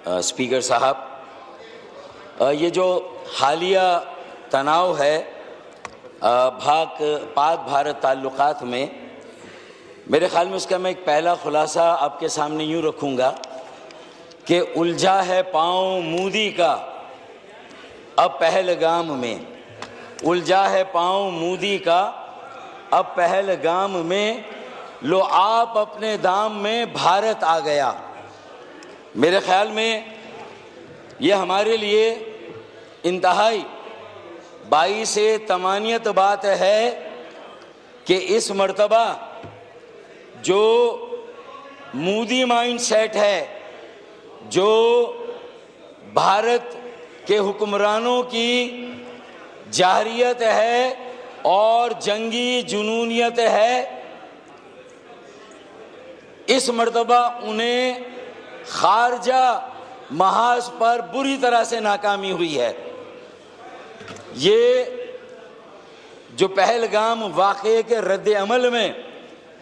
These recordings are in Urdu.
اسپیکر صاحب، یہ جو حالیہ تناؤ ہے پاک بھارت تعلقات میں، میرے خیال میں اس کا میں ایک پہلا خلاصہ آپ کے سامنے یوں رکھوں گا کہ الجھا ہے پاؤں مودی کا اب پہلگام میں، الجھا ہے پاؤں مودی کا اب پہلگام میں، لو آپ اپنے دام میں بھارت آ گیا۔ میرے خیال میں یہ ہمارے لیے انتہائی باعث تمانیت بات ہے کہ اس مرتبہ جو مودی مائنڈ سیٹ ہے، جو بھارت کے حکمرانوں کی جارحیت ہے اور جنگی جنونیت ہے، اس مرتبہ انہیں خارجہ محاذ پر بری طرح سے ناکامی ہوئی ہے۔ یہ جو پہلگام واقعے کے رد عمل میں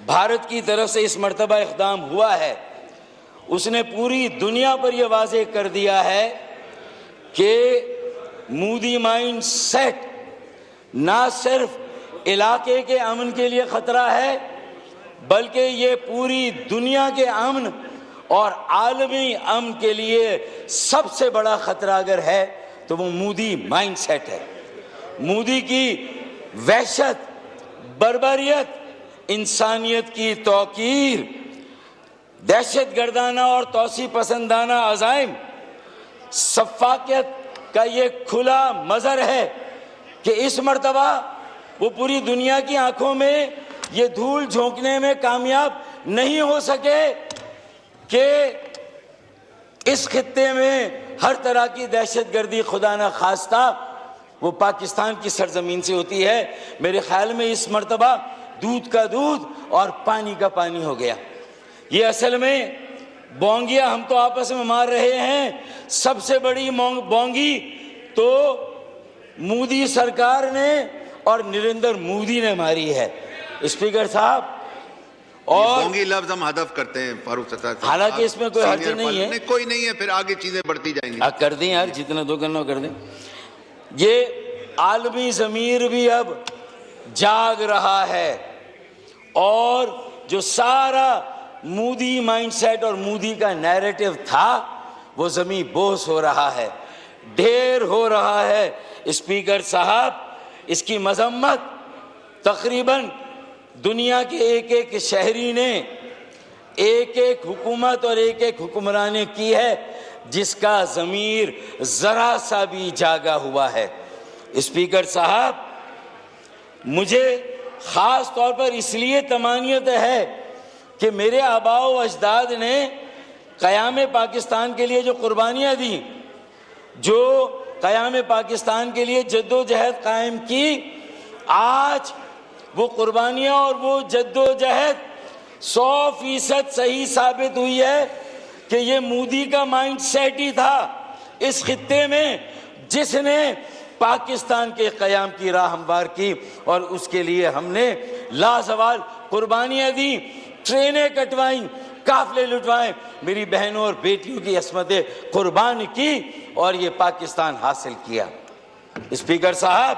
بھارت کی طرف سے اس مرتبہ اقدام ہوا ہے، اس نے پوری دنیا پر یہ واضح کر دیا ہے کہ مودی مائنڈ سیٹ نہ صرف علاقے کے امن کے لیے خطرہ ہے، بلکہ یہ پوری دنیا کے امن اور عالمی امن کے لیے سب سے بڑا خطرہ اگر ہے تو وہ مودی مائنڈ سیٹ ہے۔ مودی کی وحشت، بربریت، انسانیت کی توقیر، دہشت گردانہ اور توسیع پسندانہ عزائم، سفاکیت کا یہ کھلا مظہر ہے کہ اس مرتبہ وہ پوری دنیا کی آنکھوں میں یہ دھول جھونکنے میں کامیاب نہیں ہو سکے کہ اس خطے میں ہر طرح کی دہشت گردی خدا نہ خواستہ وہ پاکستان کی سرزمین سے ہوتی ہے۔ میرے خیال میں اس مرتبہ دودھ کا دودھ اور پانی کا پانی ہو گیا۔ یہ اصل میں بونگیاں ہم تو آپس میں مار رہے ہیں، سب سے بڑی بونگی تو مودی سرکار نے اور نریندر مودی نے ماری ہے۔ اسپیکر صاحب، اور بونگی لفظ ہم ہدف کرتے ہیں فاروق ستار صاحب، حالانکہ اس میں کوئی حرج نہیں ہے، کوئی نہیں ہے، پھر آگے چیزیں بڑھتی جائیں گی۔ کر دیں یار، جتنا دو کرنا کر دیں۔ یہ عالمی ضمیر بھی اب جاگ رہا ہے اور جو سارا مودی مائنڈ سیٹ اور مودی کا نیریٹو تھا وہ زمین بوس ہو رہا ہے، ڈھیر ہو رہا ہے۔ اسپیکر صاحب، اس کی مذمت تقریباً دنیا کے ایک ایک شہری نے، ایک ایک حکومت اور ایک ایک حکمران نے کی ہے جس کا ضمیر ذرا سا بھی جاگا ہوا ہے۔ اسپیکر صاحب، مجھے خاص طور پر اس لیے تمانیت ہے کہ میرے آباء و اجداد نے قیام پاکستان کے لیے جو قربانیاں دیں، جو قیام پاکستان کے لیے جد و جہد قائم کی، آج وہ قربانیاں اور وہ جد و جہد 100% صحیح ثابت ہوئی ہے کہ یہ مودی کا مائنڈ سیٹ ہی تھا اس خطے میں جس نے پاکستان کے قیام کی راہ ہموار کی، اور اس کے لیے ہم نے لازوال قربانیاں دیں، ٹرینیں کٹوائیں، قافلے لٹوائیں، میری بہنوں اور بیٹیوں کی عصمتیں قربان کی اور یہ پاکستان حاصل کیا۔ اسپیکر صاحب،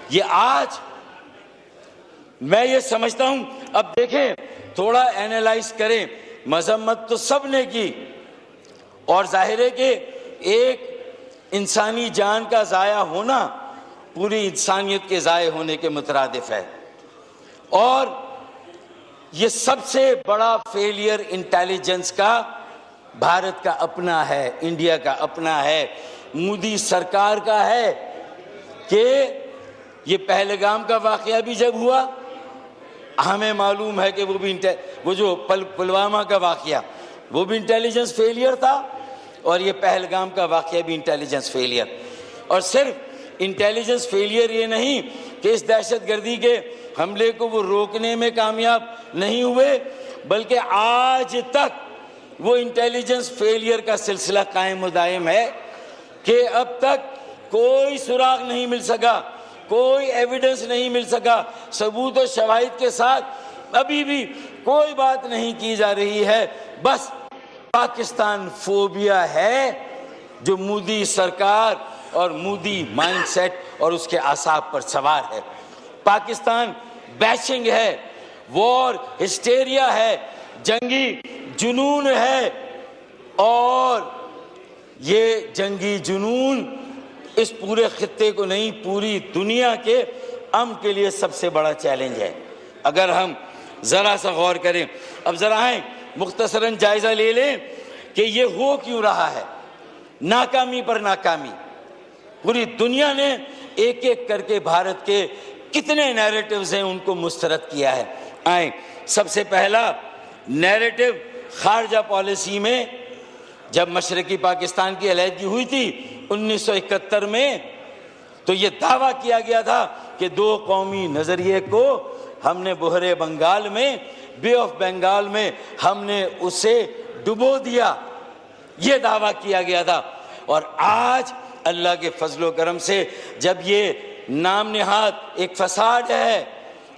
یہ آج میں یہ سمجھتا ہوں، اب دیکھیں تھوڑا اینالائز کریں، مذمت تو سب نے کی اور ظاہر ہے کہ ایک انسانی جان کا ضائع ہونا پوری انسانیت کے ضائع ہونے کے مترادف ہے، اور یہ سب سے بڑا فیلئر انٹیلیجنس کا بھارت کا اپنا ہے، انڈیا کا اپنا ہے، مودی سرکار کا ہے کہ یہ پہلگام کا واقعہ بھی جب ہوا ہمیں معلوم ہے کہ وہ جو پلوامہ کا واقعہ وہ بھی انٹیلیجنس فیلئر تھا، اور یہ پہلگام کا واقعہ بھی انٹیلیجنس فیلئر۔ اور صرف انٹیلیجنس فیلئر یہ نہیں کہ اس دہشت گردی کے حملے کو وہ روکنے میں کامیاب نہیں ہوئے، بلکہ آج تک وہ انٹیلیجنس فیلئر کا سلسلہ قائم و دائم ہے کہ اب تک کوئی سراغ نہیں مل سکا، کوئی ایویڈنس نہیں مل سکا، ثبوت و شواہد کے ساتھ ابھی بھی کوئی بات نہیں کی جا رہی ہے۔ بس پاکستان فوبیا ہے جو مودی سرکار اور مودی مائنڈ سیٹ اور اس کے اعصاب پر سوار ہے. پاکستان بیشنگ ہے، وار ہسٹیریا ہے، جنگی جنون ہے، اور یہ جنگی جنون اس پورے خطے کو نہیں، پوری دنیا کے امن کے لیے سب سے بڑا چیلنج ہے. اگر ہم ذرا سا غور کریں، اب ذرا آئیں مختصراً جائزہ لے لیں کہ یہ ہو کیوں رہا ہے. ناکامی پر ناکامی، پوری دنیا نے ایک ایک کر کے بھارت کے کتنے نیریٹیوز ہیں ان کو مسترد کیا ہے. آئیں، سب سے پہلا نیریٹیو خارجہ پالیسی میں جب مشرقی پاکستان کی علیحدگی ہوئی تھی 1971 میں، تو یہ دعویٰ کیا گیا تھا کہ دو قومی نظریے کو ہم نے بحر بنگال میں، بے آف بنگال میں ہم نے اسے ڈبو دیا، یہ دعویٰ کیا گیا تھا. اور آج اللہ کے فضل و کرم سے جب یہ نام نہاد ایک فساد ہے،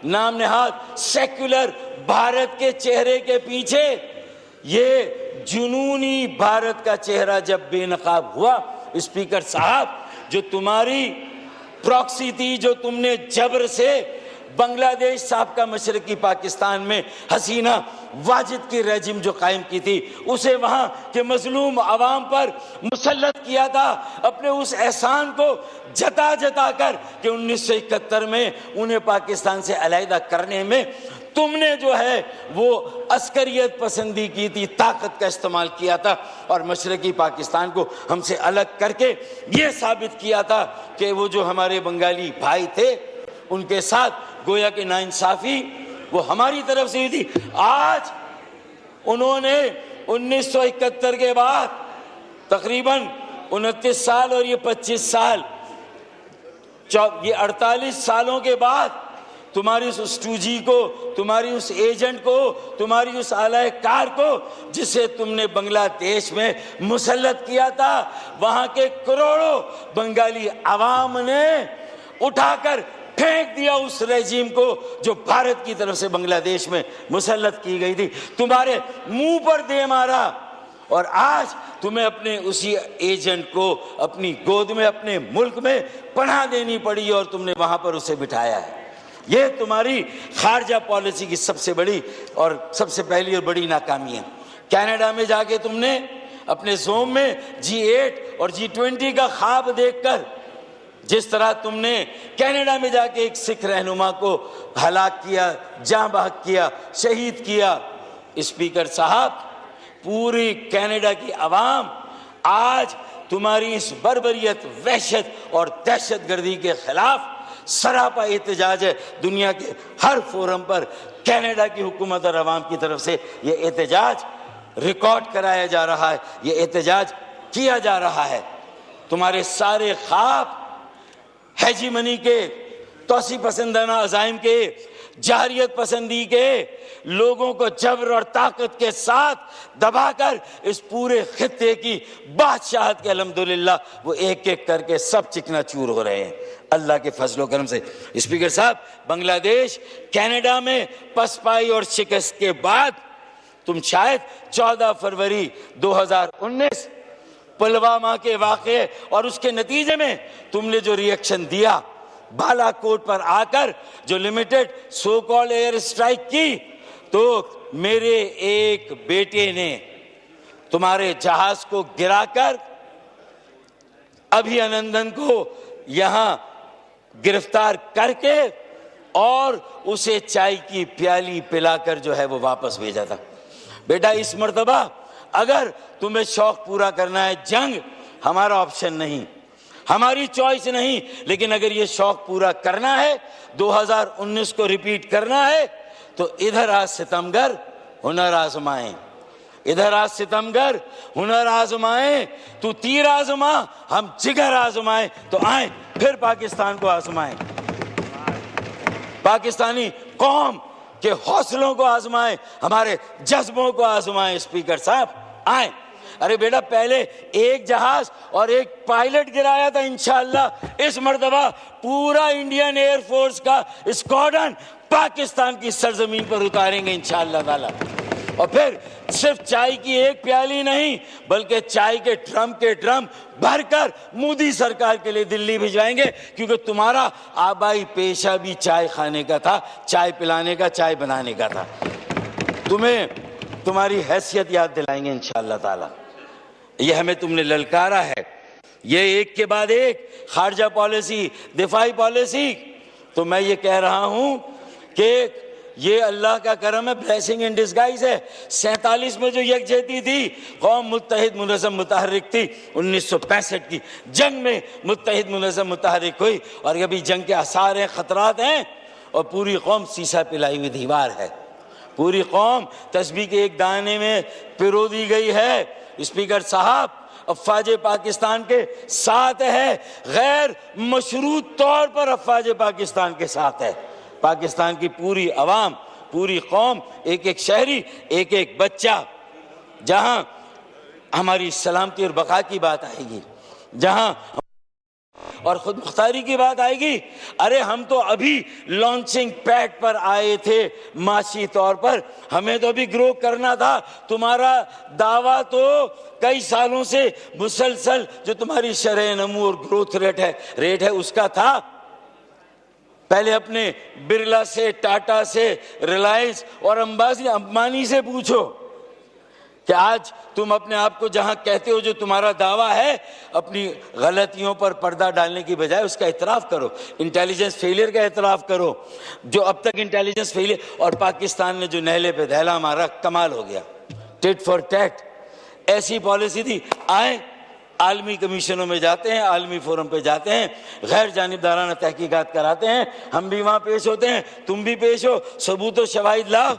نام نہاد سیکولر بھارت کے چہرے کے پیچھے یہ جنونی بھارت کا چہرہ جب بے نقاب ہوا، اسپیکر صاحب جو تمہاری پراکسی تھی، جو تم نے جبر سے بنگلہ دیش سابقہ مشرقی پاکستان میں حسینہ واجد کی رجم جو قائم کی تھی، اسے وہاں کے مظلوم عوام پر مسلط کیا تھا، اپنے اس احسان کو جتا جتا کر کہ 1971 میں انہیں پاکستان سے علیحدہ کرنے میں تم نے جو ہے وہ عسکریت پسندی کی تھی، طاقت کا استعمال کیا تھا، اور مشرقی پاکستان کو ہم سے الگ کر کے یہ ثابت کیا تھا کہ وہ جو ہمارے بنگالی بھائی تھے ان کے ساتھ گویا کہ ناانصافی وہ ہماری طرف سے ہوئی تھی. آج انہوں نے 1971 کے بعد تقریباً 29 سال اور یہ 25 سال، یہ 48 سالوں کے بعد تمہاری اس اسٹوجی کو، تمہاری اس ایجنٹ کو، تمہاری اس اعلی کار کو جسے تم نے بنگلہ دیش میں مسلط کیا تھا، وہاں کے کروڑوں بنگالی عوام نے اٹھا کر پھینک دیا اس رجیم کو جو بھارت کی طرف سے بنگلہ دیش میں مسلط کی گئی تھی، تمہارے منہ پر دے مارا، اور آج تمہیں اپنے اسی ایجنٹ کو اپنی گود میں، اپنے ملک میں پناہ دینی پڑی اور تم نے وہاں پر اسے بٹھایا ہے. یہ تمہاری خارجہ پالیسی کی سب سے بڑی اور سب سے پہلی اور بڑی ناکامی ہے. کینیڈا میں جا کے تم نے اپنے زوم میں G8 اور G20 کا خواب دیکھ کر جس طرح تم نے کینیڈا میں جا کے ایک سکھ رہنما کو ہلاک کیا، جاں بحق کیا، شہید کیا، اسپیکر صاحب پوری کینیڈا کی عوام آج تمہاری اس بربریت، وحشت اور دہشت گردی کے خلاف سراپا احتجاج ہے. دنیا کے ہر فورم پر کینیڈا کی حکومت اور عوام کی طرف سے یہ احتجاج ریکارڈ کرایا جا رہا ہے، یہ احتجاج کیا جا رہا ہے. تمہارے سارے خواب ہیجیمنی کے، توسیع پسندانہ عزائم کے، جاہریت پسندی کے، لوگوں کو جبر اور طاقت کے ساتھ دبا کر اس پورے خطے کی بادشاہت کے الحمدللہ وہ ایک ایک کر کے سب چکنا چور ہو رہے ہیں اللہ کے فضل و کرم سے. اسپیکر صاحب بنگلہ دیش کینیڈا میں پسپائی اور شکست کے بعد تم شاید 14 فروری 2019 پلوامہ کے واقعے اور اس کے نتیجے میں تم نے جو ری ایکشن دیا، بالا کوٹ پر آ کر جو لمیٹڈ سو کال ایئر اسٹرائک کی، تو میرے ایک بیٹے نے تمہارے جہاز کو گرا کر ابھی انندن کو یہاں گرفتار کر کے اور اسے چائے کی پیالی پلا کر جو ہے وہ واپس بھیجا تھا. بیٹا اس مرتبہ اگر تمہیں شوق پورا کرنا ہے، جنگ ہمارا آپشن نہیں، ہماری چوائس نہیں، لیکن اگر یہ شوق پورا کرنا ہے، 2019 کو ریپیٹ کرنا ہے، تو ادھر آج ستمگر ہنر آزمائیں، ادھر آج ستمگر ہنر آزمائیں، تو تیر آزما، ہم جگر آزمائیں، تو آئیں پھر پاکستان کو آزمائیں، پاکستانی قوم کے حوصلوں کو آزمائیں، ہمارے جذبوں کو آزمائیں. اسپیکر صاحب آئیں. ارے بیٹا پہلے ایک جہاز اور ایک پائلٹ گرایا تھا، انشاءاللہ اس مرتبہ پورا انڈین ایئر فورس کا اسکواڈرن پاکستان کی سرزمین پر اتاریں گے انشاءاللہ تعالی. اور پھر صرف چائے کی ایک پیالی نہیں بلکہ چائے کے ڈرم بھر کر مودی سرکار کے لیے دلی بھجوائیں گے، کیونکہ تمہارا آبائی پیشہ بھی چائے کھانے کا تھا، چائے پلانے کا، چائے بنانے کا تھا۔ تمہیں تمہاری حیثیت یاد دلائیں گے انشاءاللہ تعالی۔ یہ ہمیں تم نے للکارا ہے، یہ ایک کے بعد ایک خارجہ پالیسی، دفاعی پالیسی۔ تو میں یہ کہہ رہا ہوں کہ یہ اللہ کا کرم ہے، بلیسنگ ان ڈسگائز ہے۔ 47 میں جو یکجہتی تھی، قوم متحد منظم متحرک تھی، 1965 کی جنگ میں متحد منظم متحرک ہوئی، اور ابھی جنگ کے آثار ہیں، خطرات ہیں، اور پوری قوم سیسا پلائی ہوئی دیوار ہے، پوری قوم تسبیح کے ایک دانے میں پرو دی گئی ہے۔ اسپیکر صاحب افواج پاکستان کے ساتھ ہے، غیر مشروط طور پر افواج پاکستان کے ساتھ ہے۔ پاکستان کی پوری عوام، پوری قوم، ایک ایک شہری، ایک ایک بچہ، جہاں ہماری سلامتی اور بقا کی بات آئے گی، جہاں اور خود مختاری کی بات آئے گی۔ ارے ہم تو ابھی لانچنگ پیڈ پر آئے تھے معاشی طور پر، ہمیں تو ابھی گرو کرنا تھا۔ تمہارا دعویٰ تو کئی سالوں سے مسلسل جو تمہاری شرح نمو اور گروتھ ریٹ ہے اس کا تھا۔ پہلے اپنے برلا سے، ٹاٹا سے، ریلائنس اور امبانی سے پوچھو کہ آج تم اپنے آپ کو جہاں کہتے ہو جو تمہارا دعویٰ ہے، اپنی غلطیوں پر پردہ ڈالنے کی بجائے اس کا اعتراف کرو، انٹیلیجنس فیلئر کا اعتراف کرو۔ جو اب تک انٹیلیجنس فیلئر، اور پاکستان نے جو نہلے پہ دہلا مارا، کمال ہو گیا، ٹٹ فار ٹیٹ، ایسی پالیسی تھی۔ آئیں عالمی کمیشنوں میں جاتے ہیں، عالمی فورم پہ جاتے ہیں، غیر جانبدارانہ تحقیقات کراتے ہیں، ہم بھی وہاں پیش ہوتے ہیں، تم بھی پیش ہو، ثبوت و شواہد لاؤ،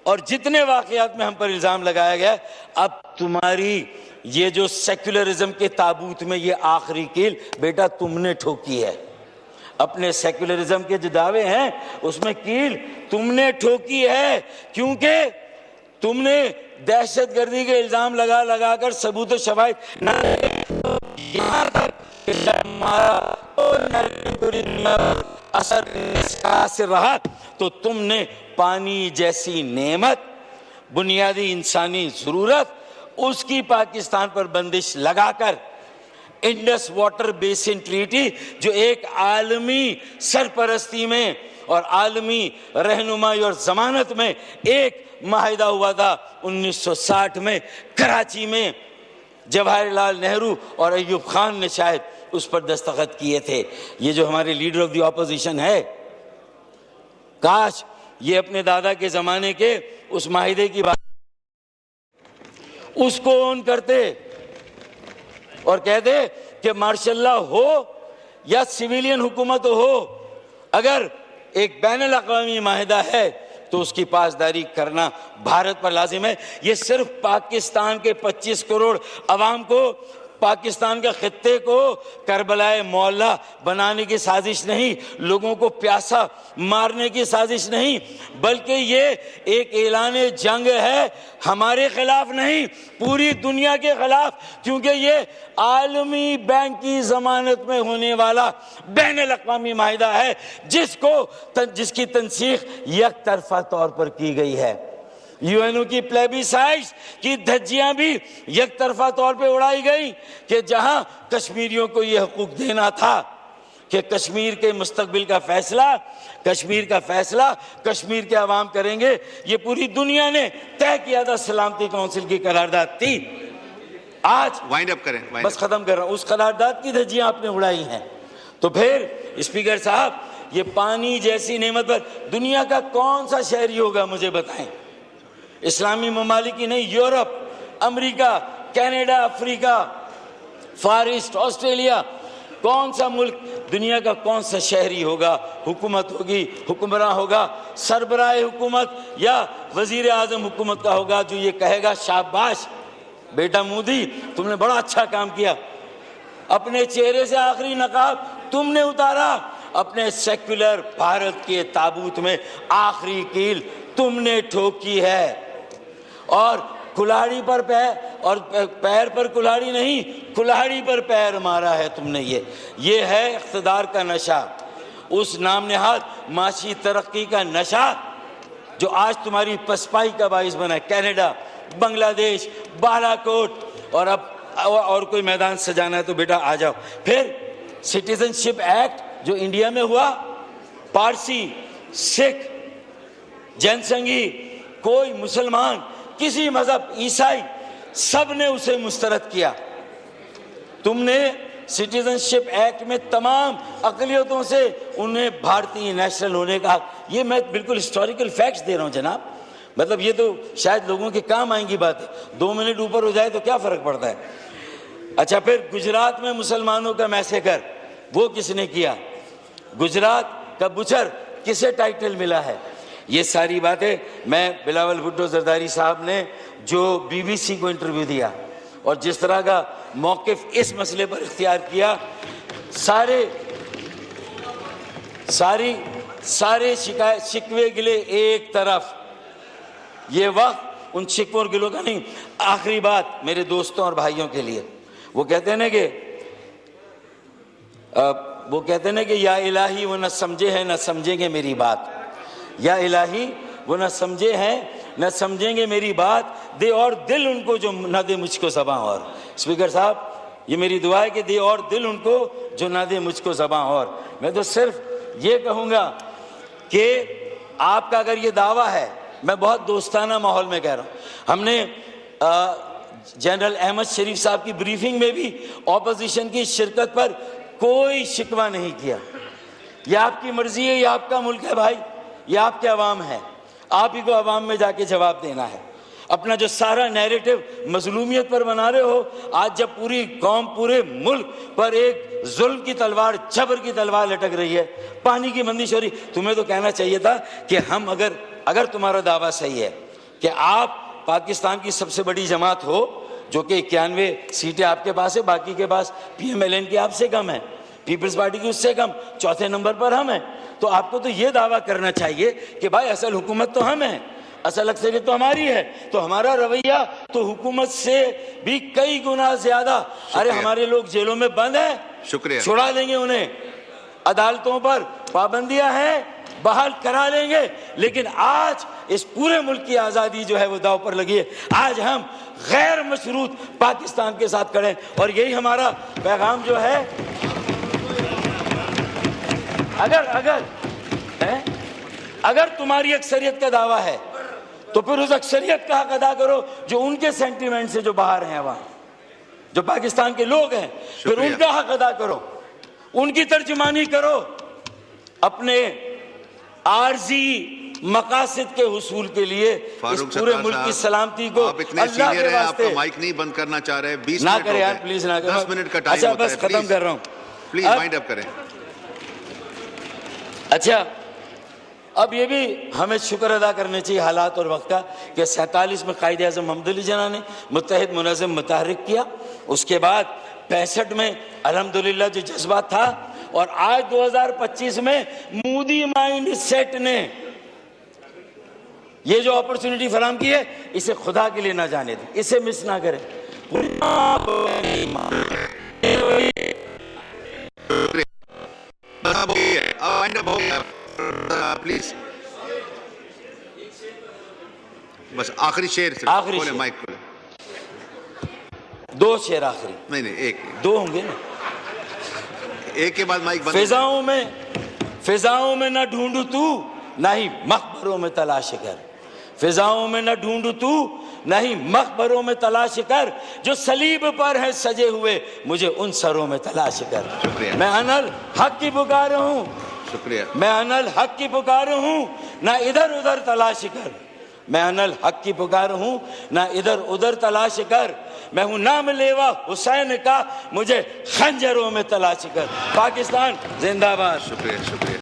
اور جتنے واقعات میں ہم پر الزام لگایا گیا، اب تمہاری یہ جو سیکولرزم کے تابوت میں یہ آخری کیل بیٹا تم نے ٹھوکی ہے۔ اپنے سیکولرزم کے جو دعوے ہیں اس میں کیل تم نے ٹھوکی ہے، کیونکہ تم نے دہشت گردی کے الزام لگا کر ثبوت و شواہد نہ یہاں تک کہ جب ہمارا اثر سے رہا تو تم نے پانی جیسی نعمت، بنیادی انسانی ضرورت، اس کی پاکستان پر بندش لگا کر انڈس واٹر بیسن ٹریٹی، جو ایک عالمی سرپرستی میں اور عالمی رہنمائی اور ضمانت میں ایک معاہدہ ہوا تھا 1960 میں کراچی میں، جواہر لال نہرو اور ایوب خان نے شاید اس پر دستخط کیے تھے۔ یہ جو ہمارے لیڈر آف دی اپوزیشن ہے، کاش یہ اپنے دادا کے زمانے کے اس معاہدے کی بات اس کو اون کرتے اور کہتے کہ مارشل لا ہو یا سویلین حکومت ہو، اگر ایک بین الاقوامی معاہدہ ہے تو اس کی پاسداری کرنا بھارت پر لازم ہے۔ یہ صرف پاکستان کے 25 کروڑ عوام کو، پاکستان کے خطے کو کربلائے معلیٰ بنانے کی سازش نہیں، لوگوں کو پیاسا مارنے کی سازش نہیں، بلکہ یہ ایک اعلان جنگ ہے، ہمارے خلاف نہیں، پوری دنیا کے خلاف، کیونکہ یہ عالمی بینک کی ضمانت میں ہونے والا بین الاقوامی معاہدہ ہے جس کی تنسیخ یک طرفہ طور پر کی گئی ہے۔ یو این او کی پلیبیسائٹس کی دھجیاں بھی یک طرفہ طور پہ اڑائی گئی کہ جہاں کشمیریوں کو یہ حقوق دینا تھا کہ کشمیر کے مستقبل کا فیصلہ کشمیر کے عوام کریں گے، یہ پوری دنیا نے طے کیا تھا، سلامتی کونسل کی قرارداد تھی۔ آج وائنڈ اپ کریں، بس ختم کر رہا ہوں، اس قرارداد کی دھجیاں آپ نے اڑائی ہیں۔ تو پھر اسپیکر صاحب، یہ پانی جیسی نعمت پر دنیا کا کون سا شہری ہوگا مجھے بتائیں؟ اسلامی ممالک ہی نہیں، یورپ، امریکہ، کینیڈا، افریقہ، فار ایسٹ، آسٹریلیا، کون سا ملک، دنیا کا کون سا شہری ہوگا، حکومت ہوگی، حکمراں ہوگا، سربراہ حکومت یا وزیر اعظم حکومت کا ہوگا جو یہ کہے گا شاباش بیٹا مودی تم نے بڑا اچھا کام کیا، اپنے چہرے سے آخری نقاب تم نے اتارا، اپنے سیکولر بھارت کے تابوت میں آخری کیل تم نے ٹھوکی ہے، اور کلاڑی پر پیر، اور پیر پر کلاڑی نہیں، کلاڑی پر پیر مارا ہے تم نے۔ یہ ہے اقتدار کا نشہ، اس نام نہاد معاشی ترقی کا نشہ جو آج تمہاری پسپائی کا باعث بنا ہے، کینیڈا، بنگلہ دیش، بالا کوٹ، اور اب اور کوئی میدان سجانا ہے تو بیٹا آ جاؤ. پھر سٹیزن شپ ایکٹ جو انڈیا میں ہوا، پارسی، سکھ، جین سنگھی، کوئی مسلمان، کسی مذہب، عیسائی، سب نے اسے مسترد کیا. تم نے سٹیزن شپ ایکٹ میں تمام اقلیتوں سے انہیں بھارتی نیشنل ہونے کا، یہ میں بالکل ہسٹوریکل فیکٹس دے رہا ہوں جناب. مطلب یہ تو شاید لوگوں کے کام آئیں گی باتیں، 2 منٹ اوپر ہو جائے تو کیا فرق پڑتا ہے. اچھا، پھر گجرات میں مسلمانوں کا میسیکر، وہ کس نے کیا؟ گجرات کا بچر کسے ٹائٹل ملا ہے؟ یہ ساری باتیں میں بلاول بھٹو زرداری صاحب نے جو بی بی سی کو انٹرویو دیا اور جس طرح کا موقف اس مسئلے پر اختیار کیا، سارے شکوے گلے ایک طرف. یہ وقت ان شکووں اور گلوں کا نہیں. آخری بات میرے دوستوں اور بھائیوں کے لیے، وہ کہتے ہیں کہ یا الہی وہ نہ سمجھے ہیں نہ سمجھیں گے میری بات. یا الہی وہ نہ سمجھے ہیں نہ سمجھیں گے میری بات، دے اور دل ان کو جو نہ دے مجھ کو زباں اور. اسپیکر صاحب، یہ میری دعا ہے کہ دے اور دل ان کو جو نہ دے مجھ کو زباں اور. میں تو صرف یہ کہوں گا کہ آپ کا اگر یہ دعویٰ ہے، میں بہت دوستانہ ماحول میں کہہ رہا ہوں، ہم نے جنرل احمد شریف صاحب کی بریفنگ میں بھی اپوزیشن کی شرکت پر کوئی شکوہ نہیں کیا. یہ آپ کی مرضی ہے، یہ آپ کا ملک ہے بھائی، یہ آپ کے عوام ہے، آپ ہی کو عوام میں جا کے جواب دینا ہے. اپنا جو سارا نیریٹو مظلومیت پر بنا رہے ہو، آج جب پوری قوم، پورے ملک پر ایک ظلم کی تلوار، جبر کی تلوار لٹک رہی ہے، پانی کی بندش ہو رہی، تمہیں تو کہنا چاہیے تھا کہ ہم اگر تمہارا دعویٰ صحیح ہے کہ آپ پاکستان کی سب سے بڑی جماعت ہو، جو کہ 91 سیٹیں آپ کے پاس ہے، باقی کے پاس پی ایم ایل این کی آپ سے کم ہے، پیپلز پارٹی کی اس سے کم، 4تھے نمبر پر ہم ہیں، تو آپ کو تو یہ دعویٰ کرنا چاہیے کہ بھائی اصل حکومت تو ہم ہیں، اصل اکثریت تو ہماری ہے، تو ہمارا رویہ تو حکومت سے بھی کئی گنا زیادہ. ارے ہمارے لوگ جیلوں میں بند ہیں، شکریہ، چھڑا دیں گے انہیں، عدالتوں پر پابندیاں ہیں، بحال کرا لیں گے، لیکن آج اس پورے ملک کی آزادی جو ہے وہ داؤ پر لگی ہے. آج ہم غیر مشروط پاکستان کے ساتھ کھڑے ہیں، اور یہی ہمارا پیغام جو ہے. اگر تمہاری اکثریت کا دعویٰ ہے تو پھر اس اکثریت کا حق ادا کرو جو ان کے سینٹیمنٹ سے جو باہر ہیں، وہاں جو پاکستان کے لوگ ہیں، پھر ان کا حق ادا کرو، ان کی ترجمانی کرو، اپنے عارضی مقاصد کے حصول کے لیے اس پورے ملک کی سلامتی کو آپ اتنے سینئر ہیں، آپ کا مائک نہیں بند کرنا چاہ رہے، 20 منٹ کریں یار پلیز، نہ کریں، 10 منٹ کا ٹائم اچھا ہوتا ہے، بس ختم کر رہا ہوں، پلیز مائنڈ اپ کریں. اچھا اب یہ بھی ہمیں شکر ادا کرنے چاہیے حالات اور وقت کا کہ 47 میں قائد اعظم محمد علی جناح نے متحد منظم متحرک کیا، اس کے بعد 65 میں الحمدللہ جو جذبات تھا، اور آج 2025 میں مودی مائنڈ سیٹ نے یہ جو اپرچونٹی فراہم کی ہے، اسے خدا کے لیے نہ جانے دیں، اسے مس نہ کریں. پلیز بس آخری شعر، آخری شعر، مائک کھولیں. 2 شعر آخری، نہیں ایک، 2 ہوں گے نا، ایک کے بعد مائک بند. فضاؤں میں نہ ڈھونڈو تو نہ ہی مقبروں میں تلاش کر، فضاؤں میں نہ ڈھونڈو تو نہ ہی مقبروں میں تلاش کر، جو صلیب پر ہیں سجے ہوئے مجھے ان سروں میں تلاش کر. شکریہ. میں انل حق کی پکار ہوں، شکریہ. میں انل حق کی پکار ہوں، نہ ادھر ادھر تلاش کر، میں انل حق کی پکار ہوں، نہ ادھر ادھر تلاش کر، میں ہوں نام لیوا حسین کا، مجھے خنجروں میں تلاش کر. پاکستان زندہ باد. شکریہ.